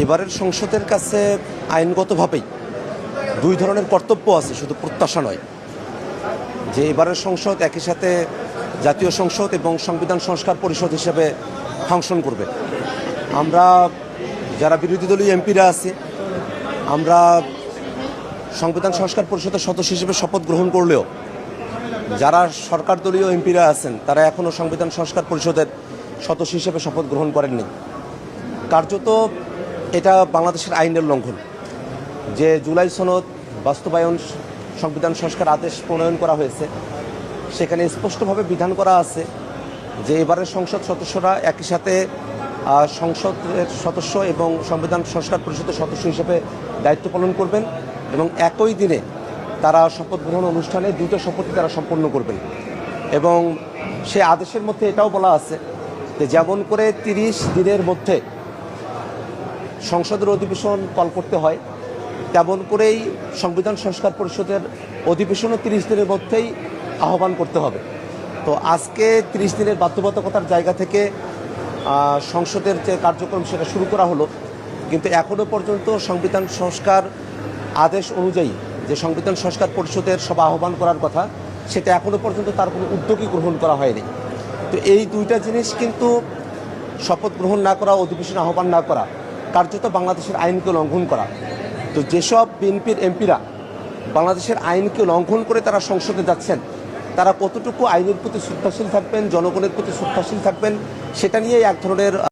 এবারের সংসদের কাছে আইনগতভাবেই দুই ধরনের কর্তব্য আছে, শুধু প্রত্যাশা নয়। যে এবারের সংসদ একই সাথে জাতীয় সংসদ এবং সংবিধান সংস্কার পরিষদ হিসেবে ফাংশন করবে। আমরা যারা বিরোধী দলীয় এমপিরা আছি, আমরা সংবিধান সংস্কার পরিষদের সদস্য হিসেবে শপথ গ্রহণ করলেও যারা সরকার দলীয় এমপিরা আছেন তারা এখনও সংবিধান সংস্কার পরিষদের সদস্য হিসেবে শপথ গ্রহণ করেননি। কার্যত এটা বাংলাদেশের আইনের লঙ্ঘন। যে জুলাই সনদ বাস্তবায়ন সংবিধান সংস্কার আদেশ প্রণয়ন করা হয়েছে, সেখানে স্পষ্টভাবে বিধান করা আছে যে এবারের সংসদ সদস্যরা একই সাথে সংসদের সদস্য এবং সংবিধান সংস্কার পরিষদের সদস্য হিসেবে দায়িত্ব পালন করবেন এবং একই দিনে তারা শপথ গ্রহণ অনুষ্ঠানে দুটো শপথই তারা সম্পন্ন করবেন। এবং সে আদেশের মধ্যে এটাও বলা আছে যে যেমন করে 30 দিনের মধ্যে সংসদের অধিবেশন কল করতে হয়, তেমন করেই সংবিধান সংস্কার পরিষদের অধিবেশনও 30 দিনের মধ্যেই আহ্বান করতে হবে। তো আজকে 30 দিনের বাধ্যবাধকতার জায়গা থেকে সংসদের যে কার্যক্রম সেটা শুরু করা হলো, কিন্তু এখনও পর্যন্ত সংবিধান সংস্কার আদেশ অনুযায়ী যে সংবিধান সংস্কার পরিষদের সভা আহ্বান করার কথা, সেটা এখনও পর্যন্ত তার কোনো উদ্যোগই গ্রহণ করা হয়নি। তো এই দুইটা জিনিস কিন্তু শপথ গ্রহণ না করা, অধিবেশন আহ্বান না করা, কার্যত বাংলাদেশের আইনকে লঙ্ঘন করা। তো যেসব বিএনপির এমপিরা বাংলাদেশের আইনকে লঙ্ঘন করে তারা সংসদে যাচ্ছেন, তারা কতটুকু আইনের প্রতি শ্রদ্ধাশীল থাকবেন, জনগণের প্রতি শ্রদ্ধাশীল থাকবেন, সেটা নিয়েই এক ধরনের